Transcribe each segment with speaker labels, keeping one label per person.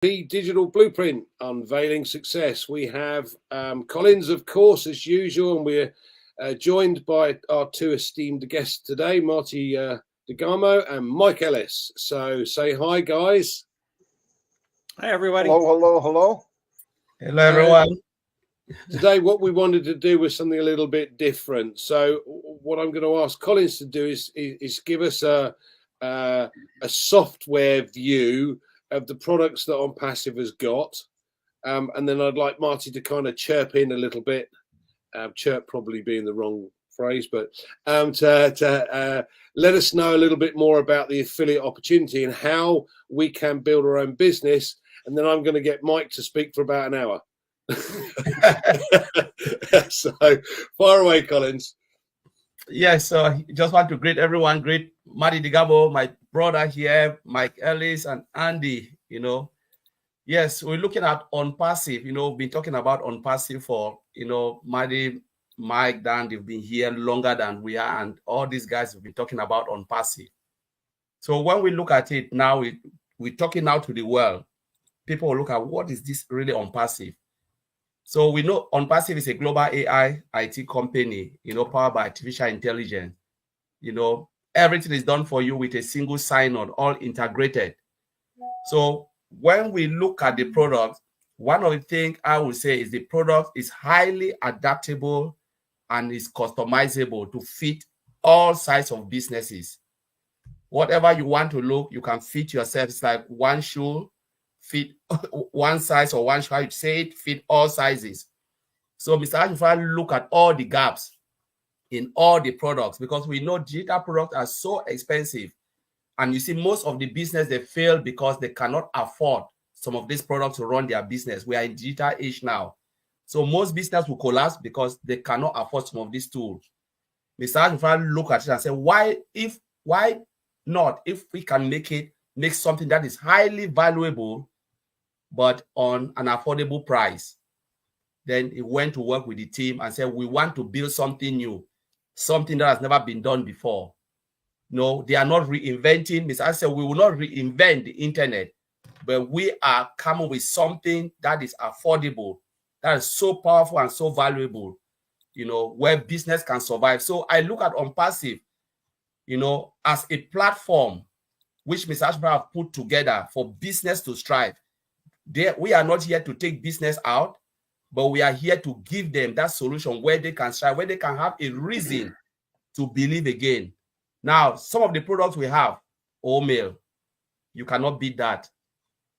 Speaker 1: The digital blueprint, unveiling success. We have Collins, of course, as usual, and we're joined by our two esteemed guests today, Marty DeGarmo and Mike Ellis. So say hi, guys.
Speaker 2: Hi, everybody.
Speaker 3: Hello.
Speaker 4: Hello, everyone.
Speaker 1: Today, what we wanted to do was something a little bit different. So what I'm going to ask Collins to do is give us a software view of the products that On Passive has got, and then I'd like Marty to kind of chirp in a little bit. Chirp probably being the wrong phrase, but to let us know a little bit more about the affiliate opportunity and how we can build our own business. And then I'm going to get Mike to speak for about an hour. So far away, Collins.
Speaker 4: Yes, so just want to greet everyone. Greet Marty DeGarmo, my brother here, Mike Ellis and Andy. Yes, we're looking at On Passive. Been talking about On Passive for Marty, Mike, Dan. They've been here longer than we are, and all these guys have been talking about On Passive. So when we look at it now, we're talking now to the world. People will look at what is this really On Passive. So we know On Passive is a global AI IT company, powered by artificial intelligence. Everything is done for you with a single sign-on, all integrated. So when we look at the product, one of the things I would say is the product is highly adaptable and is customizable to fit all sizes of businesses. Whatever you want to look, you can fit yourself. It's like one shoe fit one size, or one shoe, how you say it, fit all sizes. So Mr. Ashifra look at all the gaps in all the products, because we know digital products are so expensive. And you see, most of the business, they fail because they cannot afford some of these products to run their business. We are in digital age now. So most business will collapse because they cannot afford some of these tools. Mr. Ashifra look at it and say, why not, if we can make something that is highly valuable, but on an affordable price. Then he went to work with the team and said, we want to build something new, something that has never been done before. No, they are not reinventing. Mr. I said, we will not reinvent the internet, but we are coming with something that is affordable, that is so powerful and so valuable, where business can survive. So I look at On Passive, as a platform which Mr. Ashbrook have put together for business to strive. We are not here to take business out, but we are here to give them that solution where they can strive, where they can have a reason to believe again. Now, some of the products we have, mail, you cannot beat that.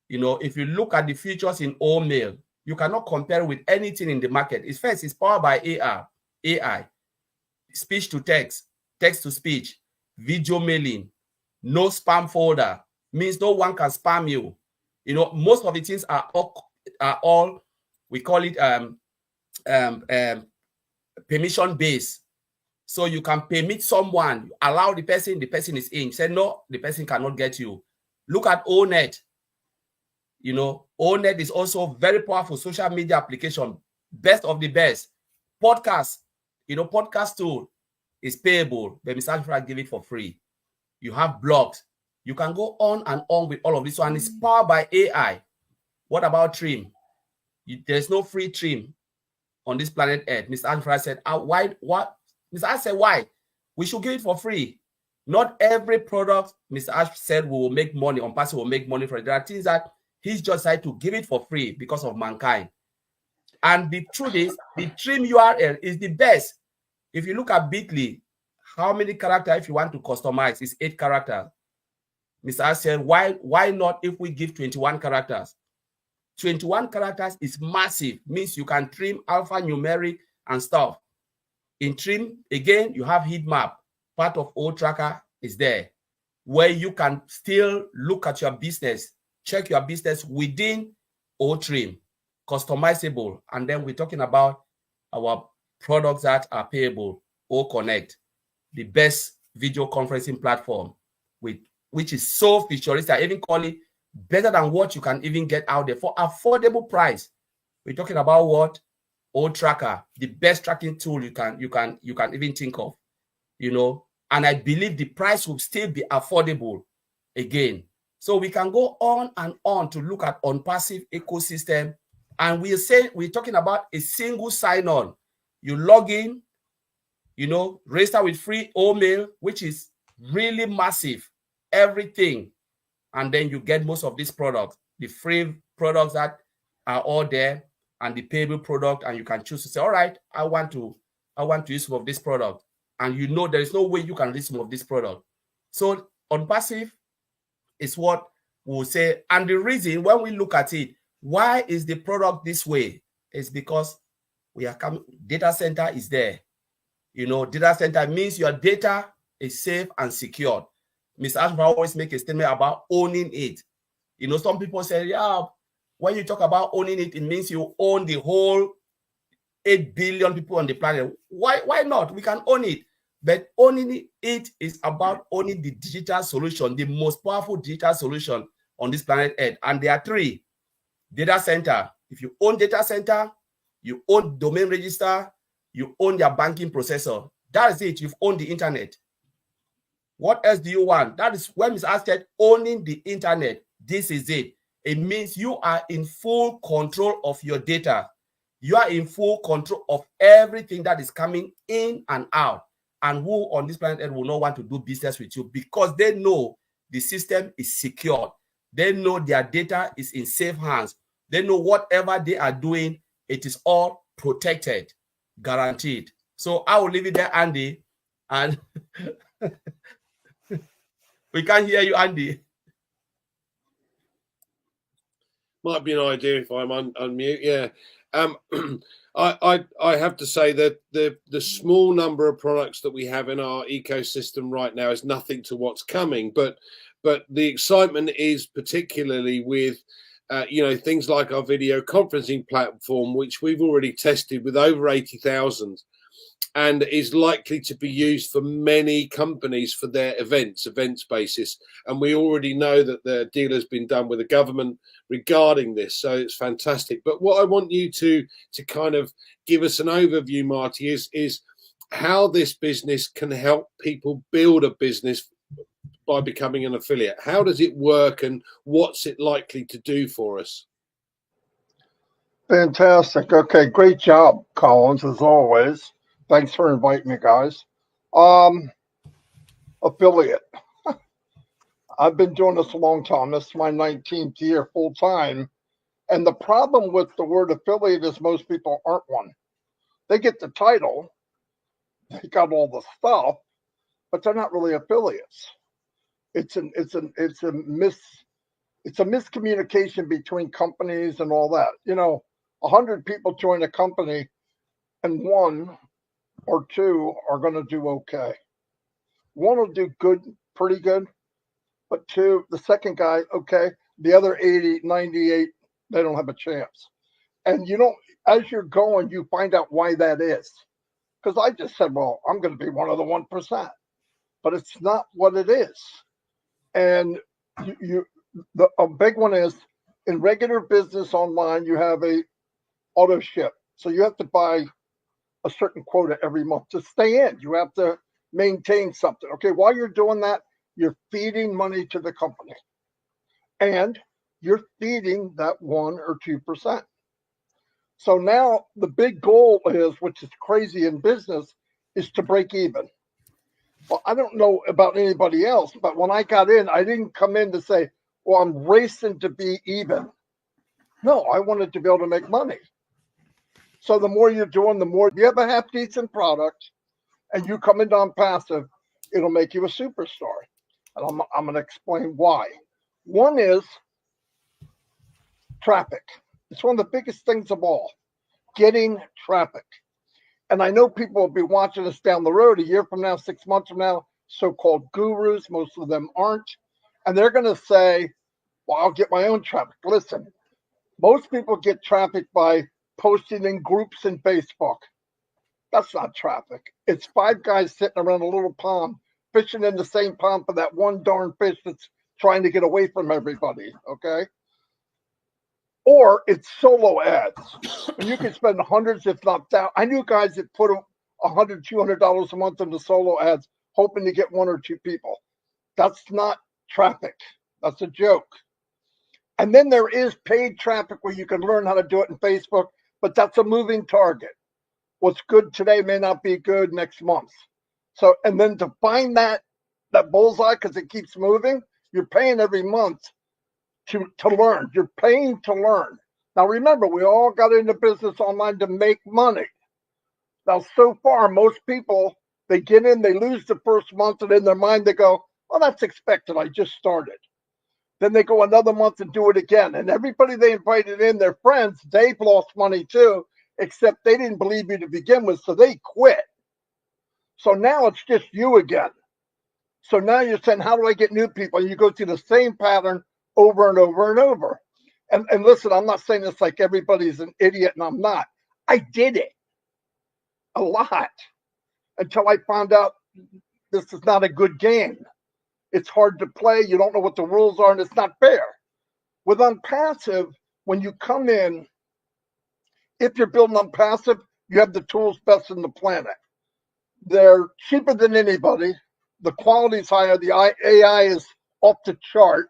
Speaker 4: If you look at the features in mail, you cannot compare with anything in the market. It's powered by AI, speech to text, text to speech, video mailing, no spam folder, means no one can spam you. Most of the things are all we call it permission based. So you can permit someone, allow the person is in. Say no, the person cannot get you. Look at ONET. ONET is also very powerful social media application, best of the best. Podcast, podcast tool is payable, but Mr. Ashford give it for free. You have blogs. You can go on and on with all of this one. It's powered by AI. What about trim? There's no free trim on this planet Earth. Mr. Ashford said, why? What? Mr. Ash said, why? We should give it for free. Not every product, Mr. Ash said, we will make money. On Passive will make money for it. There are things that he's just decided to give it for free because of mankind. And the truth is, the trim URL is the best. If you look at Bitly, how many characters, if you want to customize, is 8 characters. Mr. Ash said, why not if we give 21 characters? 21 characters is massive, means you can trim alphanumeric and stuff. In trim, again, you have heat map. Part of O Tracker is there, where you can still look at your business, check your business within O Trim, customizable. And then we're talking about our products that are payable, O Connect, the best video conferencing platform, which is so futuristic. I even call it better than what you can even get out there for affordable price. We're talking about what? O Tracker, the best tracking tool you can even think of, and I believe the price will still be affordable again. So we can go on and on to look at on-passive ecosystem. And we're talking about a single sign-on. You log in, register with free email, which is really massive, everything. And then you get most of these products, the free products that are all there, and the payable product, and you can choose to say, all right, I want to use some of this product. And there is no way you can use some of this product. So on passive is what we'll say. And the reason when we look at it, why is the product this way? Is because data center is there. Data center means your data is safe and secured. Mr. Ashford always make a statement about owning it. Some people say, yeah, when you talk about owning it, it means you own the whole 8 billion people on the planet. Why not? We can own it. But owning it is about owning the digital solution, the most powerful digital solution on this planet Earth. And there are 3. Data center. If you own data center, you own domain register, you own your banking processor. That is it. You've owned the internet. What else do you want? That is when Mr. Ash said owning the internet. This is it. It means you are in full control of your data. You are in full control of everything that is coming in and out. And who on this planet Earth will not want to do business with you because they know the system is secure. They know their data is in safe hands. They know whatever they are doing, it is all protected, guaranteed. So I will leave it there, Andy. And we can't hear you, Andy.
Speaker 1: Might be an idea if I'm unmute. Yeah. I have to say that the small number of products that we have in our ecosystem right now is nothing to what's coming. But the excitement is particularly with things like our video conferencing platform, which we've already tested with over 80,000 and is likely to be used for many companies for their events basis. And we already know that the deal has been done with the government regarding this. So it's fantastic. But what I want you to kind of give us an overview, Marty, is how this business can help people build a business by becoming an affiliate. How does it work and what's it likely to do for us?
Speaker 3: Fantastic. Okay, great job, Collins, as always. Thanks for inviting me, guys. Affiliate. I've been doing this a long time. This is my 19th year full time. And the problem with the word affiliate is most people aren't one. They get the title, they got all the stuff, but they're not really affiliates. It's a miscommunication between companies and all that. 100 people join a company and 1 or 2 are going to do okay. 1 will do good, pretty good, but 2, the second guy, okay. The other 80, 98, they don't have a chance. And as you're going, you find out why that is. Because I just said, well, I'm going to be one of the 1%, but it's not what it is. And a big one is in regular business online, you have a auto ship. So you have to buy a certain quota every month to stay in. You have to maintain something. Okay, while you're doing that, you're feeding money to the company. And you're feeding that 1 or 2%. So now the big goal is, which is crazy in business, is to break even. Well, I don't know about anybody else, but when I got in, I didn't come in to say, well, I'm racing to be even. No, I wanted to be able to make money. So the more you're doing, the more you have a half decent product and you come into on passive, it'll make you a superstar. And I'm going to explain why. One is traffic. It's one of the biggest things of all, getting traffic. And I know people will be watching us down the road a year from now, 6 months from now, so-called gurus, most of them aren't. And they're going to say, well, I'll get my own traffic. Listen, most people get traffic by posting in groups in Facebook. That's not traffic. It's 5 guys sitting around a little pond, fishing in the same pond for that one darn fish that's trying to get away from everybody, okay? Or it's solo ads. And you can spend hundreds, if not thousands. I knew guys that put $100, $200 a month into solo ads, hoping to get 1 or 2 people. That's not traffic. That's a joke. And then there is paid traffic where you can learn how to do it in Facebook, but that's a moving target. What's good today may not be good next month. So, and then to find that bullseye, because it keeps moving, you're paying every month to learn. You're paying to learn. Now, remember, we all got into business online to make money. Now, so far, most people, they get in, they lose the first month, and in their mind, they go, well, that's expected. I just started. Then they go another month and do it again. And everybody they invited in, their friends, they've lost money too, except they didn't believe you to begin with, so they quit. So now it's just you again. So now you're saying, how do I get new people? And you go through the same pattern over and over and over. And listen, I'm not saying this like everybody's an idiot, and I'm not. I did it a lot until I found out this is not a good game. It's hard to play. You don't know what the rules are, and it's not fair. With Unpassive, when you come in, if you're building Unpassive, you have the tools best in the planet. They're cheaper than anybody. The quality's higher. The AI is off the chart.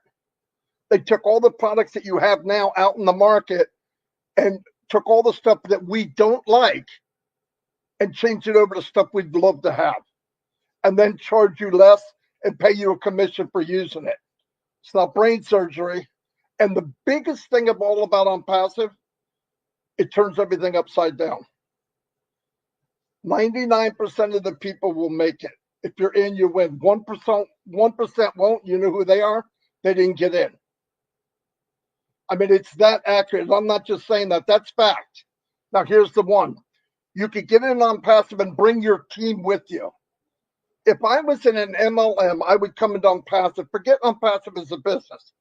Speaker 3: They took all the products that you have now out in the market and took all the stuff that we don't like and changed it over to stuff we'd love to have, and then charge you less and pay you a commission for using it. It's not brain surgery. And the biggest thing of all about Unpassive, it turns everything upside down. 99% of the people will make it. If you're in, you win. 1% won't. You know who they are? They didn't get in. I mean, it's that accurate. I'm not just saying that. That's fact. Now, here's the one. You could get in Unpassive and bring your team with you. If I was in an MLM, I would come into Unpassive. Forget Unpassive as a business.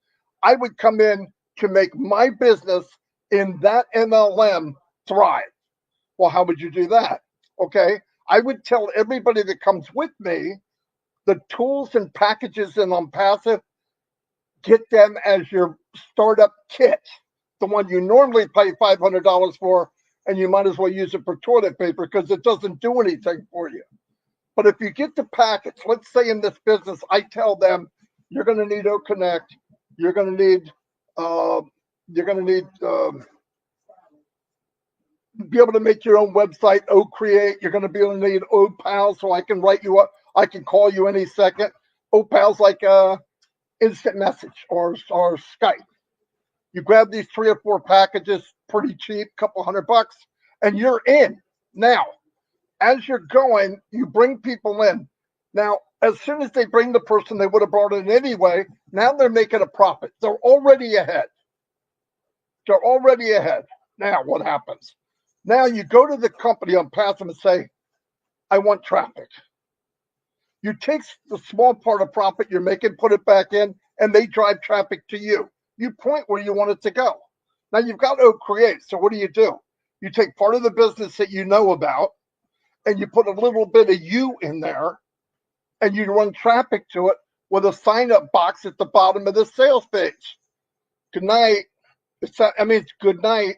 Speaker 3: I would come in to make my business in that MLM thrive. Well, how would you do that? Okay. I would tell everybody that comes with me the tools and packages in Unpassive, get them as your startup kit, the one you normally pay $500 for, and you might as well use it for toilet paper because it doesn't do anything for you. But if you get the package, let's say in this business, I tell them you're going to need OConnect, you're going to need be able to make your own website, OCreate. You're going to be able to need OPal, so I can write you up. I can call you any second. OPal's like instant message or Skype. You grab these 3 or 4 packages, pretty cheap, couple $100, and you're in. Now, as you're going, you bring people in. Now, as soon as they bring the person they would have brought in anyway, now they're making a profit. They're already ahead. Now, what happens? Now you go to the company Unpassive and say, I want traffic. You take the small part of profit you're making, put it back in, and they drive traffic to you. You point where you want it to go. Now you've got OCreate. So what do? You take part of the business that you know about, and you put a little bit of you in there, and you run traffic to it with a sign-up box at the bottom of the sales page. Good night. It's good night.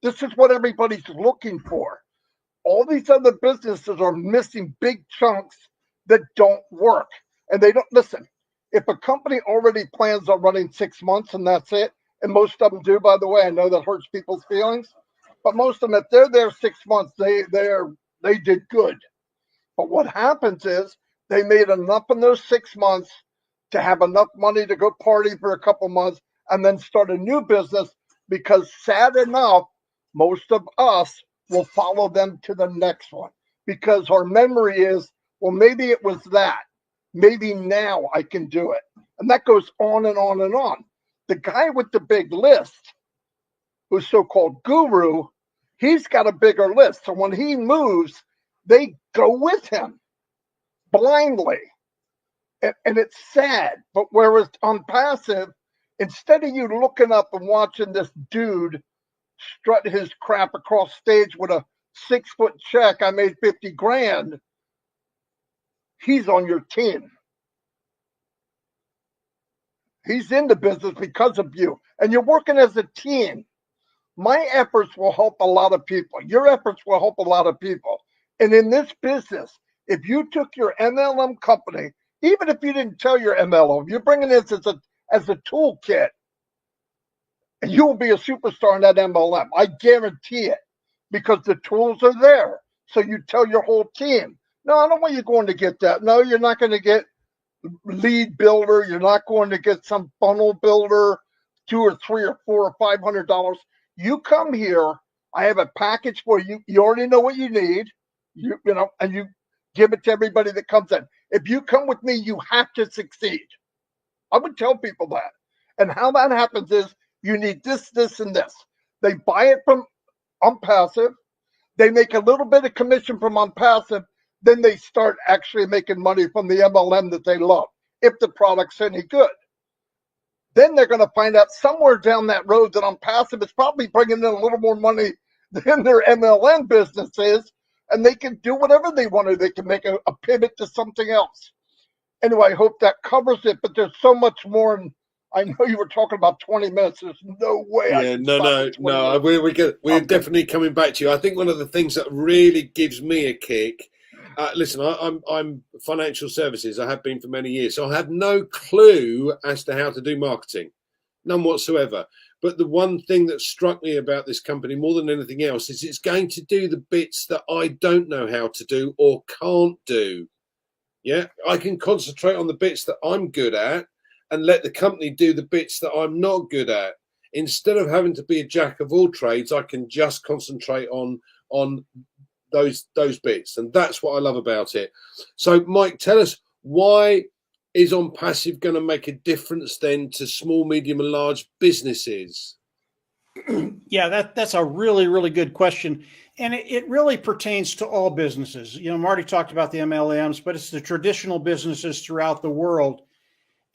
Speaker 3: This is what everybody's looking for. All these other businesses are missing big chunks that don't work. And they don't listen. If a company already plans on running 6 months and that's it, and most of them do, by the way, I know that hurts people's feelings, but most of them, if they're there 6 months, they did good. But what happens is they made enough in those 6 months to have enough money to go party for a couple months and then start a new business, because sad enough, most of us will follow them to the next one because our memory is, well, maybe it was that. Maybe now I can do it. And that goes on and on and on. The guy with the big list, who's so-called guru, he's got a bigger list. So when he moves, they go with him blindly. And it's sad. But whereas on Passive, instead of you looking up and watching this dude strut his crap across stage with a 6-foot check, I made 50 grand, he's on your team. He's in the business because of you, and you're working as a team. My efforts will help a lot of people. Your efforts will help a lot of people. And in this business, if you took your MLM company, even if you didn't tell your MLM, you're bringing this as a toolkit, and you will be a superstar in that MLM. I guarantee it, because the tools are there. So you tell your whole team, no, I don't want you going to get that. No, you're not going to get lead builder. You're not going to get some funnel builder, $2 or $3 or $4 or $500. You come here. I have a package for you. You already know what you need. You know, and you give it to everybody that comes in. If you come with me, you have to succeed. I would tell people that. And how that happens is you need this, this, and this. They buy it from Unpassive. They make a little bit of commission from Unpassive. Then they start actually making money from the MLM that they love, if the product's any good. Then they're going to find out somewhere down that road that Unpassive is probably bringing in a little more money than their MLM business is, and they can do whatever they want to. They can make a pivot to something else. Anyway, I hope that covers it, but there's so much more. And I know you were talking about 20 minutes. There's no way.
Speaker 1: Yeah, no. We're definitely coming back to you. I think one of the things that really gives me a kick. Listen, I'm financial services. I have been for many years, so I have no clue as to how to do marketing, none whatsoever. But the one thing that struck me about this company more than anything else is it's going to do the bits that I don't know how to do or can't do. Yeah, I can concentrate on the bits that I'm good at and let the company do the bits that I'm not good at. Instead of having to be a jack of all trades, I can just concentrate on those bits, and that's what I love about it. So, Mike, tell us, why is Unpassive going to make a difference then to small, medium, and large businesses?
Speaker 2: Yeah, that's a really, really good question. And it really pertains to all businesses. You know, Marty talked about the MLMs, but it's the traditional businesses throughout the world.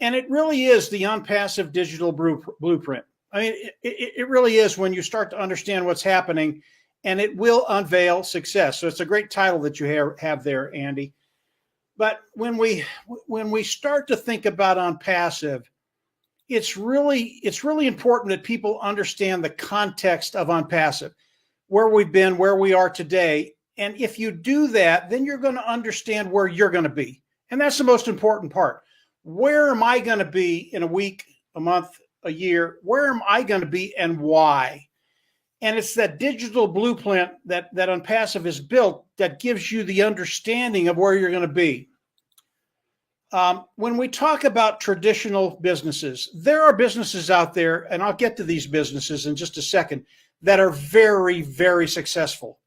Speaker 2: And it really is the Unpassive digital blueprint. I mean, it really is when you start to understand what's happening, and it will unveil success. So it's a great title that you have there, Andy. But when we start to think about Unpassive, it's really important that people understand the context of Unpassive, where we've been, where we are today. And if you do that, then you're going to understand where you're going to be. And that's the most important part. Where am I going to be in a week, a month, a year? Where am I going to be and why? And it's that digital blueprint that Unpassive is built that gives you the understanding of where you're going to be. When we talk about traditional businesses, there are businesses out there, and I'll get to these businesses in just a second, that are very, very successful.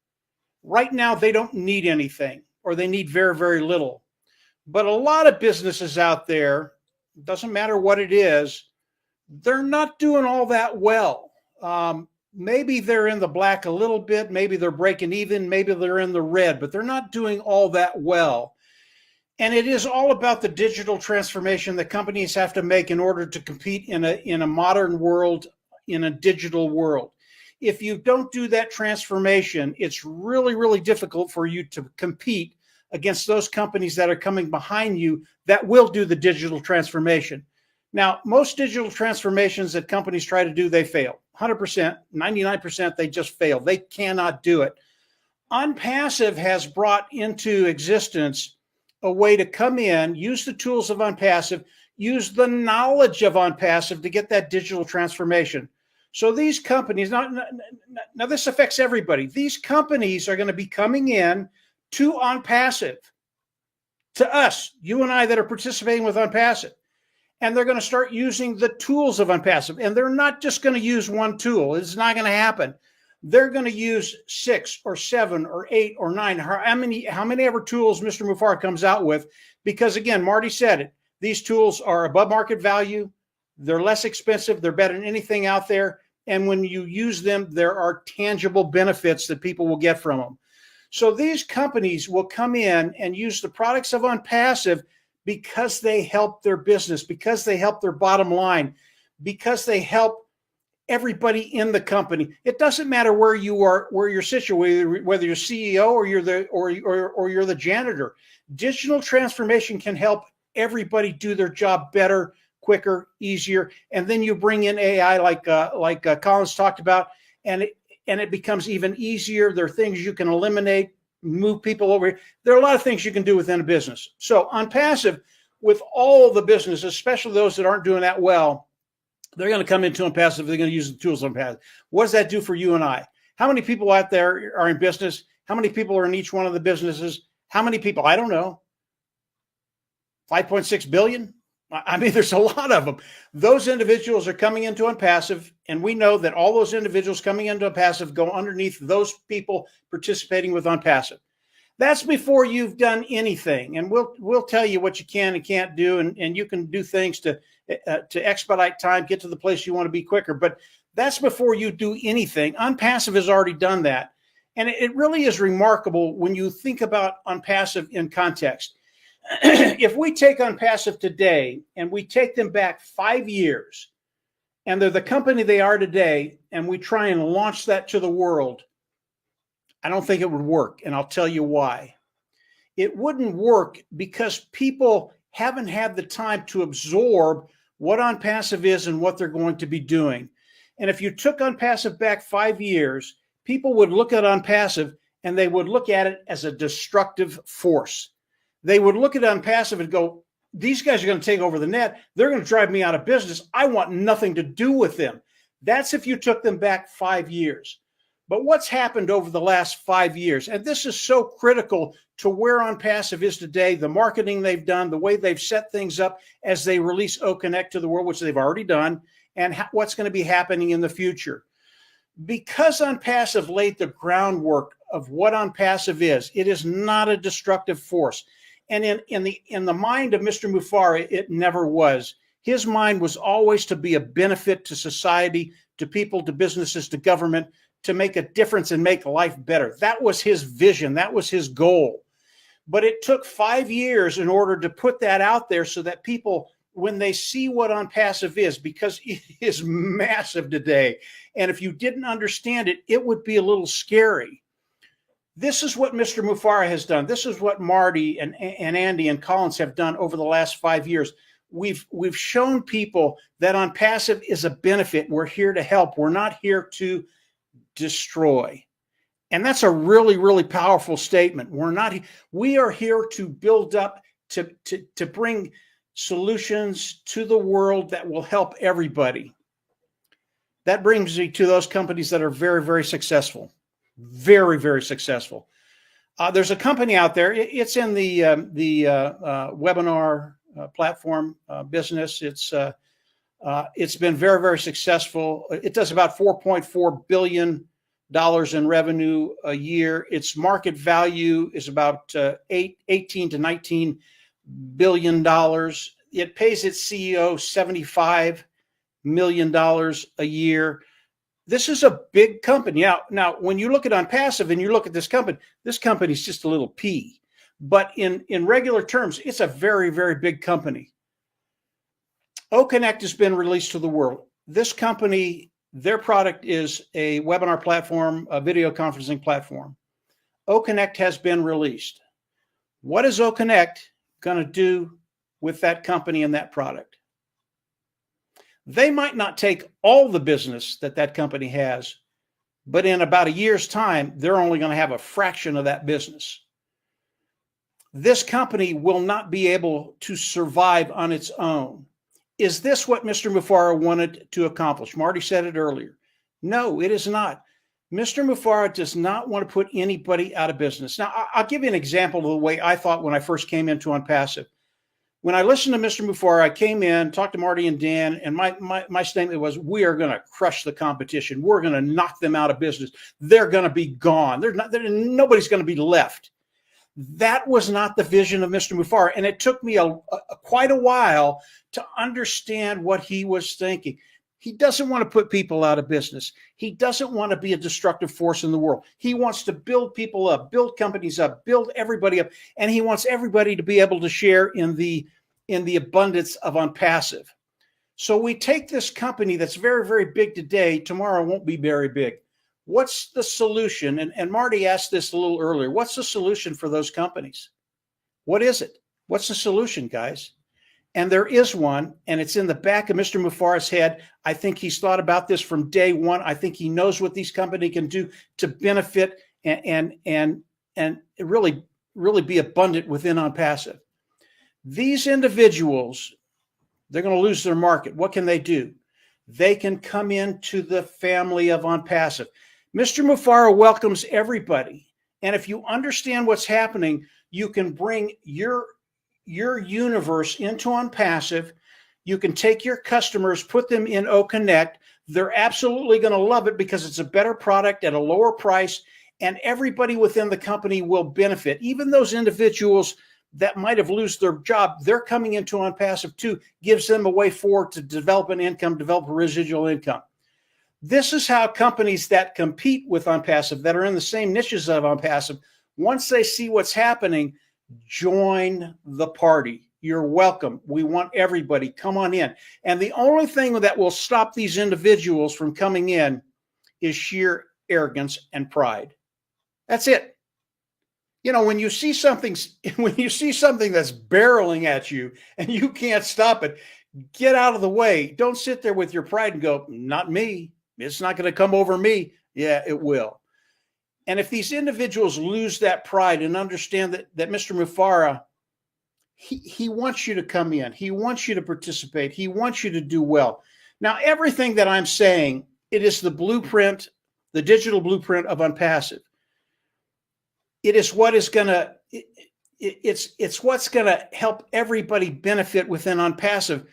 Speaker 2: Right now, they don't need anything, or they need very, very little. But a lot of businesses out there, doesn't matter what it is, they're not doing all that well. Maybe they're in the black a little bit, maybe they're breaking even, maybe they're in the red, but they're not doing all that well. And it is all about the digital transformation that companies have to make in order to compete in a modern world, in a digital world. If you don't do that transformation, it's really, really difficult for you to compete against those companies that are coming behind you that will do the digital transformation. Now, most digital transformations that companies try to do, they fail. 100%, 99%, they just fail. They cannot do it. Unpassive has brought into existence a way to come in, use the tools of Unpassive, use the knowledge of Unpassive to get that digital transformation. So these companies, now this affects everybody. These companies are going to be coming in to Unpassive, to us, you and I that are participating with Unpassive. And they're going to start using the tools of Unpassive. And they're not just going to use one tool. It's not going to happen. They're going to use 6 or 7 or 8 or 9, how many ever tools Mr. Mufar comes out with. Because again, Marty said it, these tools are above market value. They're less expensive. They're better than anything out there. And when you use them, there are tangible benefits that people will get from them. So these companies will come in and use the products of Unpassive because they help their business, because they help their bottom line, because they help everybody in the company. It doesn't matter where you are, where you're situated, whether you're CEO or you're the janitor. Digital transformation can help everybody do their job better, quicker, easier. And then you bring in AI like Collins talked about, and it becomes even easier. There are things you can eliminate, move people over. There are a lot of things you can do within a business. So Unpassive with all the businesses, especially those that aren't doing that well, they're going to come into Unpassive. They're going to use the tools of Unpassive. What does that do for you and I? How many people out there are in business? How many people are in each one of the businesses? How many people? I don't know. 5.6 billion? I mean, there's a lot of them. Those individuals are coming into Unpassive, and we know that all those individuals coming into Unpassive go underneath those people participating with Unpassive. That's before you've done anything, and we'll tell you what you can and can't do, and you can do things to expedite time, get to the place you want to be quicker. But that's before you do anything. Unpassive has already done that, and it really is remarkable when you think about Unpassive in context. If we take Unpassive today and we take them back 5 years, and they're the company they are today, and we try and launch that to the world, I don't think it would work, and I'll tell you why. It wouldn't work because people haven't had the time to absorb what Unpassive is and what they're going to be doing. And if you took Unpassive back 5 years, people would look at Unpassive and they would look at it as a destructive force. They would look at Unpassive and go, these guys are going to take over the net. They're going to drive me out of business. I want nothing to do with them. That's if you took them back 5 years. But what's happened over the last 5 years, and this is so critical to where Unpassive is today, the marketing they've done, the way they've set things up as they release OConnect to the world, which they've already done, and what's going to be happening in the future. Because Unpassive laid the groundwork of what Unpassive is, it is not a destructive force. And in the mind of Mr. Mufara, it never was. His mind was always to be a benefit to society, to people, to businesses, to government, to make a difference and make life better. That was his vision. That was his goal. But it took 5 years in order to put that out there so that people, when they see what Unpassive is, because it is massive today, and if you didn't understand it, it would be a little scary. This is what Mr. Mufara has done. This is what Marty and Andy and Collins have done over the last 5 years. We've shown people that Unpassive is a benefit. We're here to help. We're not here to destroy. And that's a really, really powerful statement. We are here to build up, to bring solutions to the world that will help everybody. That brings me to those companies that are very, very successful. Very, very successful. There's a company out there. It's in the webinar platform business. It's been very, very successful. It does about $4.4 billion in revenue a year. Its market value is about 18 to 19 billion dollars. It pays its CEO $75 million a year. This is a big company. Now, when you look at Unpassive and you look at this company is just a little P. But in regular terms, it's a very, very big company. OConnect has been released to the world. This company, their product is a webinar platform, a video conferencing platform. OConnect has been released. What is OConnect going to do with that company and that product? They might not take all the business that company has, but in about a year's time, they're only going to have a fraction of that business. This company will not be able to survive on its own. Is this what Mr. Mufara wanted to accomplish? Marty said it earlier. No, it is not. Mr. Mufara does not want to put anybody out of business. Now, I'll give you an example of the way I thought when I first came into Unpassive. When I listened to Mr. Mufara, I came in, talked to Marty and Dan, and my statement was, we are going to crush the competition. We're going to knock them out of business. They're going to be gone. Nobody's going to be left. That was not the vision of Mr. Mufara, and it took me quite a while to understand what he was thinking. He doesn't want to put people out of business. He doesn't want to be a destructive force in the world. He wants to build people up, build companies up, build everybody up, and he wants everybody to be able to share in the abundance of Unpassive. So we take this company that's very, very big today. Tomorrow won't be very big. What's the solution? And Marty asked this a little earlier. What's the solution for those companies? What is it? What's the solution, guys? And there is one, and it's in the back of Mr. Mufara's head. I think he's thought about this from day one. I think he knows what these companies can do to benefit and really, really be abundant within Unpassive. These individuals, they're going to lose their market. What can they do? They can come into the family of OnPassive. Mr. Mufara welcomes everybody. And if you understand what's happening, you can bring your universe into OnPassive. You can take your customers, put them in OConnect. They're absolutely going to love it because it's a better product at a lower price, and everybody within the company will benefit. Even those individuals that might have lost their job, they're coming into OnPassive too, gives them a way forward to develop an income, develop a residual income. This is how companies that compete with OnPassive, that are in the same niches of OnPassive, once they see what's happening, join the party. You're welcome. We want everybody. Come on in. And the only thing that will stop these individuals from coming in is sheer arrogance and pride. That's it. You know, when you see something that's barreling at you and you can't stop it, get out of the way. Don't sit there with your pride and go, not me. It's not going to come over me. Yeah, it will. And if these individuals lose that pride and understand that Mr. Mufara, he wants you to come in. He wants you to participate. He wants you to do well. Now, everything that I'm saying, it is the blueprint, the digital blueprint of OnPassive. It is what is going to, it's what's going to help everybody benefit within OnPassive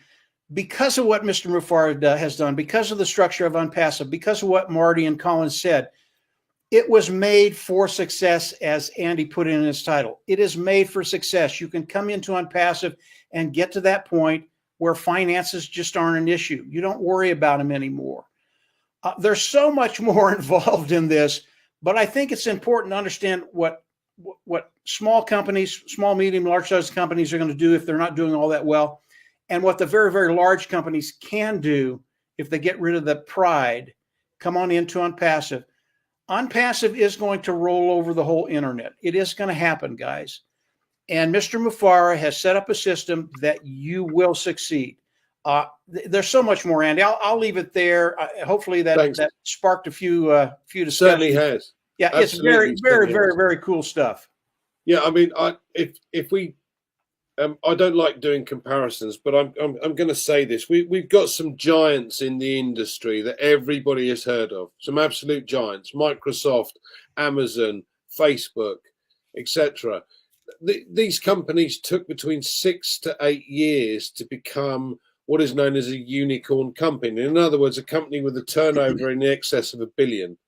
Speaker 2: because of what Mr. Mufara has done, because of the structure of OnPassive, because of what Marty and Colin said. It was made for success, as Andy put in his title. It is made for success. You can come into OnPassive and get to that point where finances just aren't an issue. You don't worry about them anymore. There's so much more involved in this, but I think it's important to understand what small companies, small, medium, large size companies are going to do if they're not doing all that well, and what the very, very large companies can do if they get rid of the pride. Come on into OnPassive. OnPassive is going to roll over the whole internet. It is going to happen, guys. And Mr. Mufara has set up a system that you will succeed. There's so much more, Andy. I'll leave it there. Hopefully that sparked a few discussions.
Speaker 1: Certainly has.
Speaker 2: Yeah,
Speaker 1: Absolutely.
Speaker 2: It's very, very cool stuff.
Speaker 1: Yeah, I mean, if we, I don't like doing comparisons, but I'm going to say this: we've got some giants in the industry that everybody has heard of. Some absolute giants: Microsoft, Amazon, Facebook, etc. These companies took between 6 to 8 years to become what is known as a unicorn company. In other words, a company with a turnover in excess of $1 billion.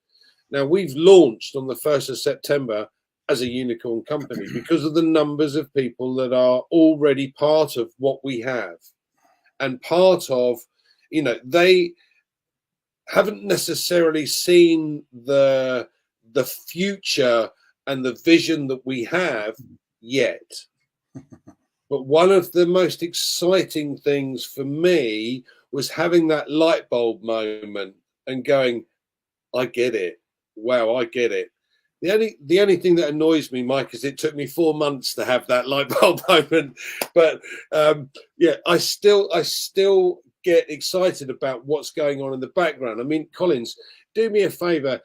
Speaker 1: Now, we've launched on the 1st of September as a unicorn company because of the numbers of people that are already part of what we have, and part of, you know, they haven't necessarily seen the future and the vision that we have yet. But one of the most exciting things for me was having that light bulb moment and going, I get it. Wow, I get it. The only thing that annoys me, Mike, is it took me 4 months to have that light bulb moment. But yeah, I still get excited about what's going on in the background. I mean, Collins, do me a favor.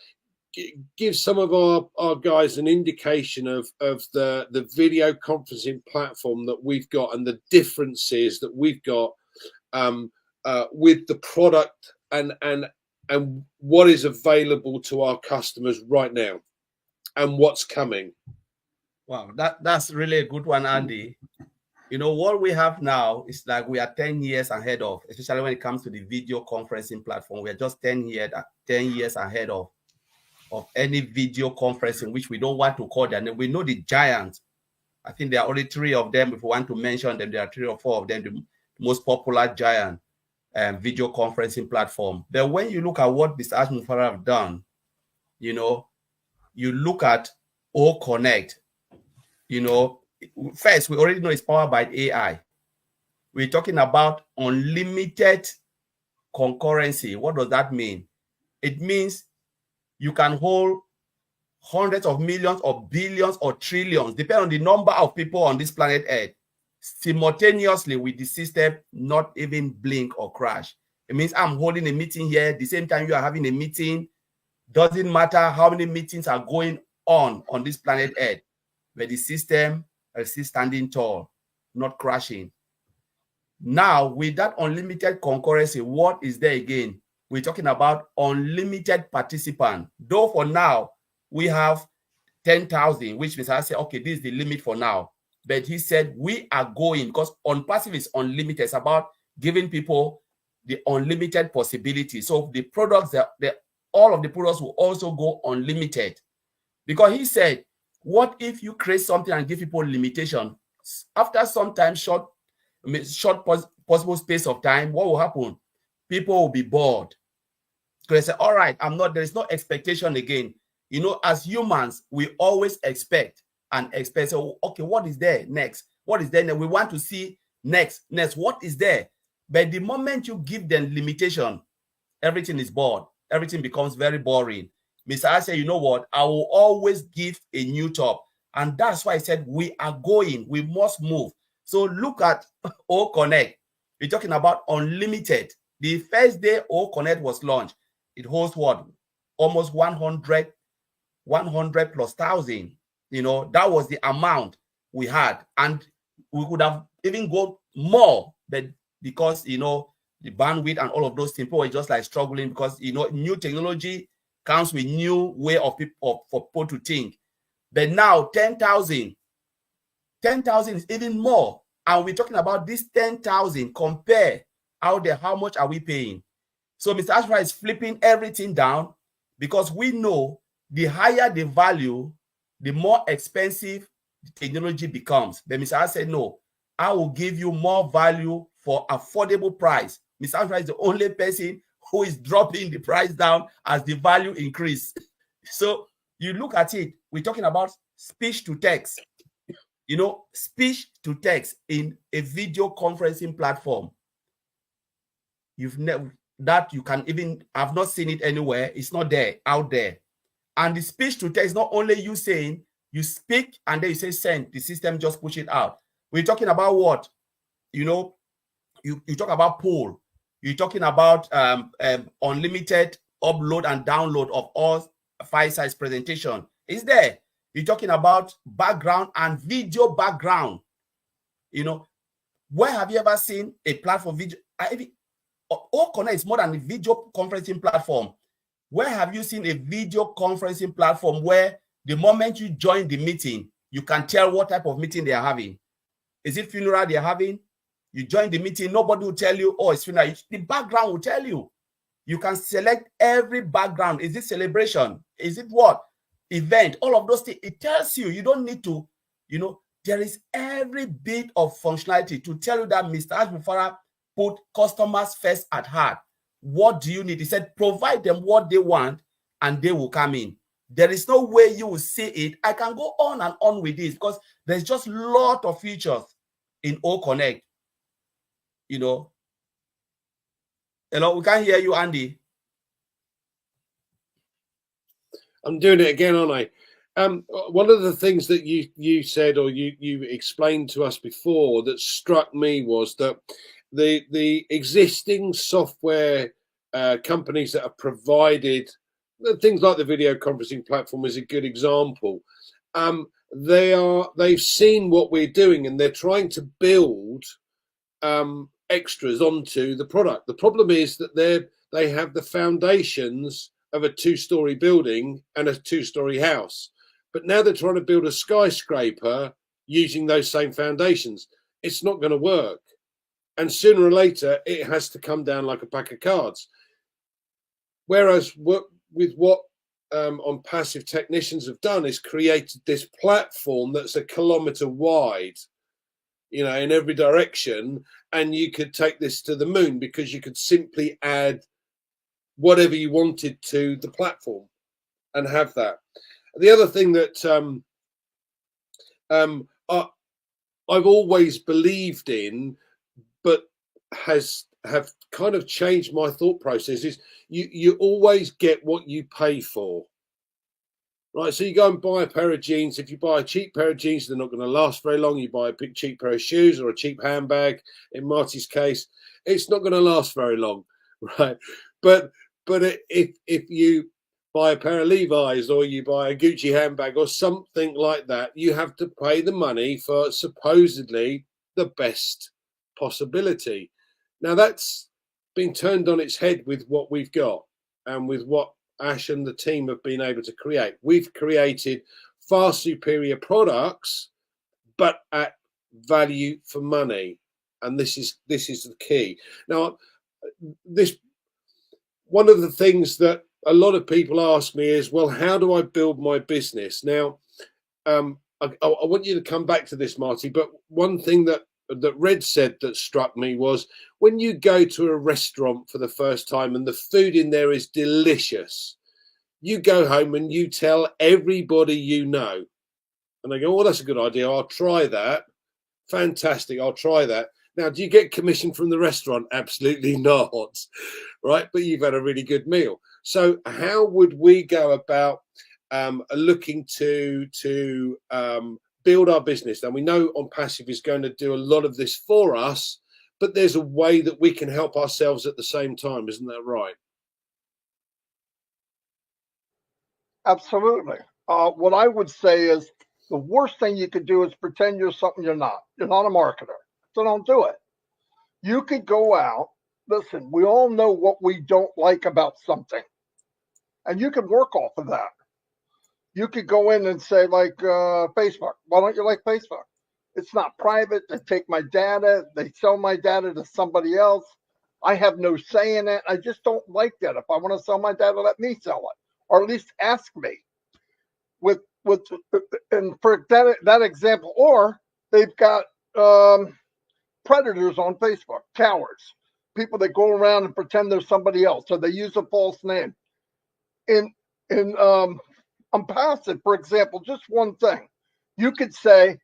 Speaker 1: Give some of our guys an indication of the video conferencing platform that we've got and the differences that we've got with the product and what is available to our customers right now and what's coming.
Speaker 4: Wow, that's really a good one, Andy. You know, what we have now is like we are 10 years ahead of, especially when it comes to the video conferencing platform. We're just 10 years ahead of any video conferencing, which we don't want to call their name. We know the giants. I think there are only 3 of them. If we want to mention them, there are 3 or 4 of them, the most popular giant video conferencing platform. But when you look at what Mr. Mufara have done, you know, you look at OConnect, you know, first, we already know it's powered by AI. We're talking about unlimited concurrency. What does that mean? It means you can hold hundreds of millions or billions or trillions, depending on the number of people on this planet Earth, simultaneously with the system not even blink or crash. It means I'm holding a meeting here at the same time you are having a meeting. Doesn't matter how many meetings are going on this planet Earth, but the system is still standing tall. not crashing. Now, with that unlimited concurrency, what is there again? We're talking about unlimited participant. Though for now, we have 10,000, which means I say, okay, this is the limit for now. But he said, we are going, because on passive is unlimited. It's about giving people the unlimited possibility. So the products, all of the products will also go unlimited. Because he said, what if you create something and give people limitation? After some time, short possible space of time, what will happen? People will be bored. Because they say, all right, there is no expectation again. You know, as humans, we always expect and expect. So, okay, what is there next? What is there next? We want to see next. What is there? But the moment you give them limitation, everything is bored. Everything becomes very boring. Mr. I say, you know what? I will always give a new top. And that's why I said we are going. We must move. So look at O Connect. We're talking about unlimited. The first day O Connect was launched, it holds what? Almost 100 plus thousand. You know, that was the amount we had. And we could have even gone more, but because, you know, the bandwidth and all of those things, people were just like struggling because, you know, new technology comes with new way of people for people to think. But now 10,000 is even more. And we're talking about this 10,000 compare out there. How much are we paying? So Mr. Ashra is flipping everything down because we know the higher the value, the more expensive the technology becomes. But Mr. Ashra said, no, I will give you more value for affordable price. Mr. Ashra is the only person who is dropping the price down as the value increase. So you look at it, we're talking about speech to text. You know, speech to text in a video conferencing platform. You've never, that you can even, I've not seen it anywhere. It's not there, out there. And the speech to text, not only you saying, you speak and then you say send, the system just push it out. We're talking about what? You know, you talk about poll. You're talking about unlimited upload and download of all file size presentation. It's there. You're talking about background and video background. You know, where have you ever seen a platform video? Connect is more than a video conferencing platform. Where have you seen a video conferencing platform where the moment you join the meeting, you can tell what type of meeting they are having? Is it funeral they are having? You join the meeting, nobody will tell you, oh, it's funeral. The background will tell you. You can select every background. Is it celebration? Is it what? Event? All of those things. It tells you. You don't need to, you know, there is every bit of functionality to tell you that Mr. Ashbufara put customers first at heart. What do you need? He said, provide them what they want and they will come in. There is no way you will see it. I can go on and on with this because there's just a lot of features in O Connect. You know. Hello, we can't hear you, Andy.
Speaker 1: I'm doing it again, aren't I? One of the things that you said or you explained to us before that struck me was that the existing software companies that have provided things like the video conferencing platform is a good example. They've seen what we're doing and they're trying to build extras onto the product. The problem is that they have the foundations of a 2-story building and a 2-story house, but now they're trying to build a skyscraper using those same foundations. It's not going to work, and sooner or later it has to come down like a pack of cards. Whereas what on Passive technicians have done is created this platform that's a kilometer wide, you know, in every direction, and you could take this to the moon because you could simply add whatever you wanted to the platform and have that. The other thing that I've always believed in, but have kind of changed my thought process, is you always get what you pay for. Right, so you go and buy a pair of jeans. If you buy a cheap pair of jeans, they're not going to last very long. You buy a cheap pair of shoes or a cheap handbag, in Marty's case, it's not going to last very long, right? But if you buy a pair of Levi's or you buy a Gucci handbag or something like that, you have to pay the money for supposedly the best possibility. Now that's been turned on its head with what we've got and with what Ash and the team have been able to create. We've created far superior products, but at value for money. And this is the key. Now, this one of the things that a lot of people ask me is, well, how do I build my business? Now, I want you to come back to this, Marty, but one thing that Red said that struck me was when you go to a restaurant for the first time and the food in there is delicious, you go home and you tell everybody you know. And they go, oh, that's a good idea. I'll try that. Fantastic. I'll try that. Now, do you get commission from the restaurant? Absolutely not. Right. But you've had a really good meal. So how would we go about looking to build our business? Now, we know On Passive is going to do a lot of this for us, but there's a way that we can help ourselves at the same time. Isn't that right?
Speaker 3: Absolutely. What I would say is the worst thing you could do is pretend you're something you're not. You're not a marketer. So don't do it. You could go out. Listen, we all know what we don't like about something. And you can work off of that. You could go in and say, like, Facebook. Why don't you like Facebook? It's not private. They take my data. They sell my data to somebody else. I have no say in it. I just don't like that. If I want to sell my data, let me sell it. Or at least ask me. And for that example, or they've got predators on Facebook, cowards, people that go around and pretend they're somebody else, or they use a false name. I'm passive, for example, just one thing. You could say,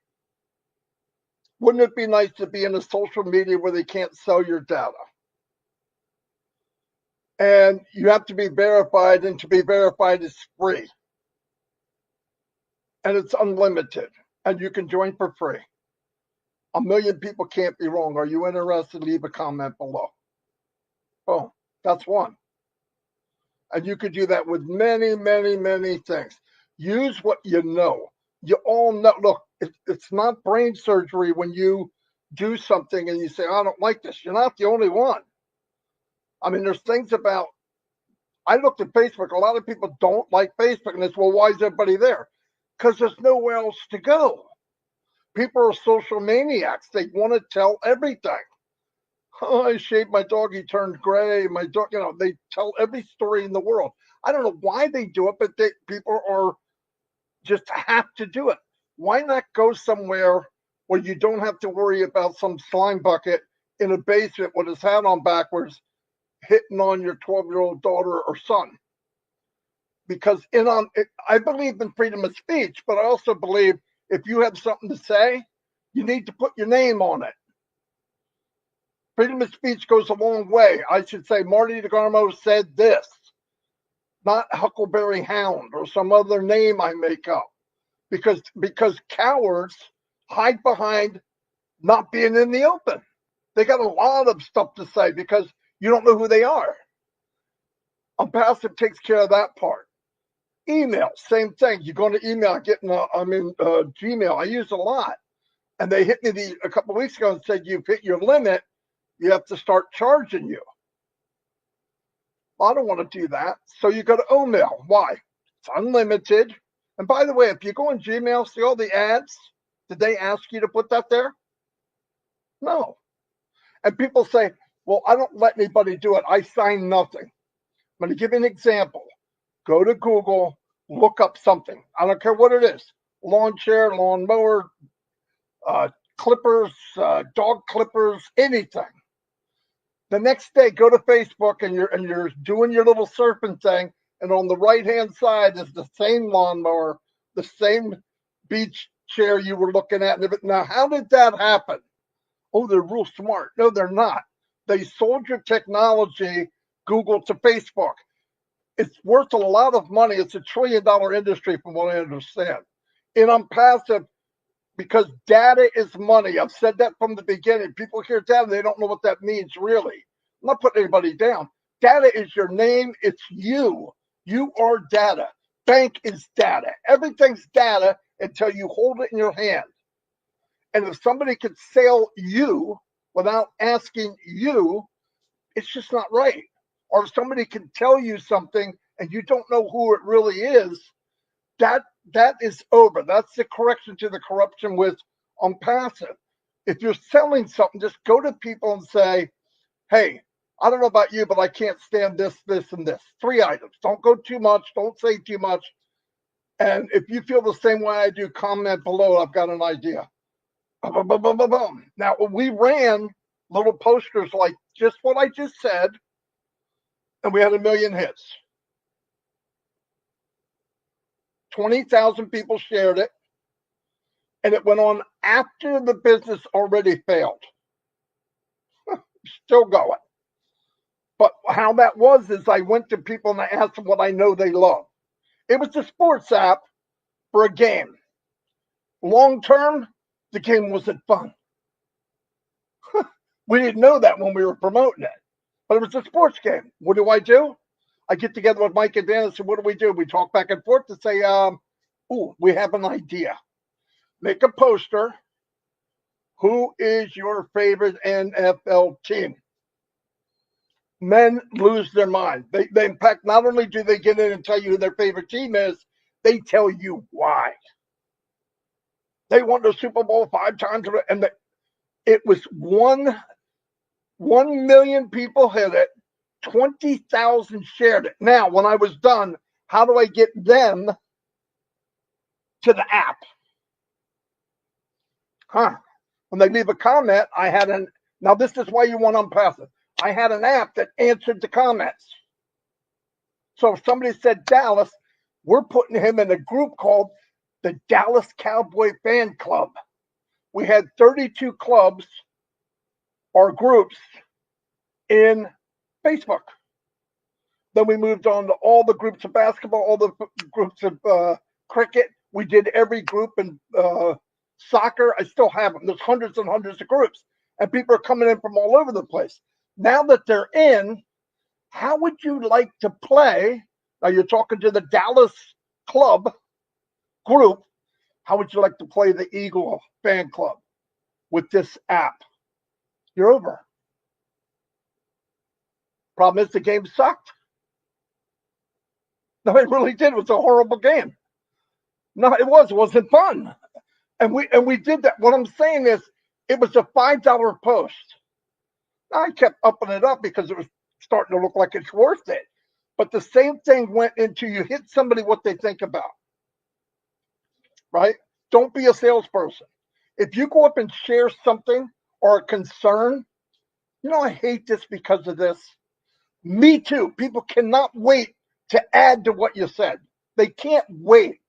Speaker 3: wouldn't it be nice to be in a social media where they can't sell your data? And you have to be verified, and to be verified is free. And it's unlimited, and you can join for free. 1 million people can't be wrong. Are you interested? Leave a comment below. Oh, that's one. And you could do that with many, many, many things. Use what you know. You all know. Look, it's not brain surgery when you do something and you say, I don't like this. You're not the only one. I mean, there's things about, I looked at Facebook. A lot of people don't like Facebook. And it's, well, why is everybody there? Because there's nowhere else to go. People are social maniacs. They want to tell everything. Oh, I shaved my dog. He turned gray. My dog, they tell every story in the world. I don't know why they do it, but people are just have to do it. Why not go somewhere where you don't have to worry about some slime bucket in a basement with his hat on backwards hitting on your 12-year-old daughter or son? Because I believe in freedom of speech, but I also believe if you have something to say, you need to put your name on it. Freedom of speech goes a long way. I should say Marty DeGarmo said this, not Huckleberry Hound or some other name I make up. Because cowards hide behind not being in the open. They got a lot of stuff to say because you don't know who they are. Passive takes care of that part. Email, same thing. You go into email, I'm in Gmail. I use a lot. And they hit me a couple of weeks ago and said, you've hit your limit. You have to start charging you. I don't want to do that. So you go to Omail. Why? It's unlimited. And by the way, if you go in Gmail, see all the ads? Did they ask you to put that there? No. And people say, well, I don't let anybody do it. I sign nothing. I'm going to give you an example. Go to Google, look up something. I don't care what it is. Lawn chair, lawn mower, clippers, dog clippers, anything. The next day, go to Facebook and you're doing your little surfing thing. And on the right-hand side is the same lawnmower, the same beach chair you were looking at. Now, how did that happen? Oh, they're real smart. No, they're not. They sold your technology, Google, to Facebook. It's worth a lot of money. It's $1 trillion industry from what I understand. And I'm passive because data is money. I've said that from the beginning. People hear data, they don't know what that means, really. I'm not putting anybody down. Data is your name. It's you. You are data. Bank is data. Everything's data until you hold it in your hand. And if somebody could sell you without asking you, it's just not right. Or if somebody can tell you something and you don't know who it really is, that is over. That's the correction to the corruption with on passive. If you're selling something, just go to people and say, hey, I don't know about you, but I can't stand this, this, and this. 3 items. Don't go too much. Don't say too much. And if you feel the same way I do, comment below. I've got an idea. Boom, boom, boom, boom, boom. Now, we ran little posters like just what I just said, and we had 1 million hits. 20,000 people shared it, and it went on after the business already failed. Still going. But how that was is I went to people and I asked them what I know they love. It was a sports app for a game. Long term, the game wasn't fun. We didn't know that when we were promoting it, but it was a sports game. What do? I get together with Mike and Dan and say, what do? We talk back and forth to say, we have an idea. Make a poster. Who is your favorite NFL team? Men lose their mind. They in fact, not only do they get in and tell you who their favorite team is, they tell you why. They won the Super Bowl 5 times, and it was 1 million people hit it, 20,000 shared it. Now, when I was done, how do I get them to the app? When they leave a comment, now this is why you want Unpassive. I had an app that answered the comments. So if somebody said Dallas, we're putting him in a group called the Dallas Cowboy Fan Club. We had 32 clubs or groups in Facebook. Then we moved on to all the groups of basketball, all the groups of cricket. We did every group in soccer. I still have them. There's hundreds and hundreds of groups. And people are coming in from all over the place. Now that they're in, how would you like to play? Now you're talking to the Dallas Club group. How would you like to play the Eagle Fan Club with this app? You're over. Problem is the game sucked. No, it really did. It was a horrible game. No, it wasn't fun. And we did that. What I'm saying is it was a $5 post. I kept upping it up because it was starting to look like it's worth it. But the same thing went into you hit somebody what they think about. Right? Don't be a salesperson. If you go up and share something or a concern, I hate this because of this. Me too. People cannot wait to add to what you said. They can't wait.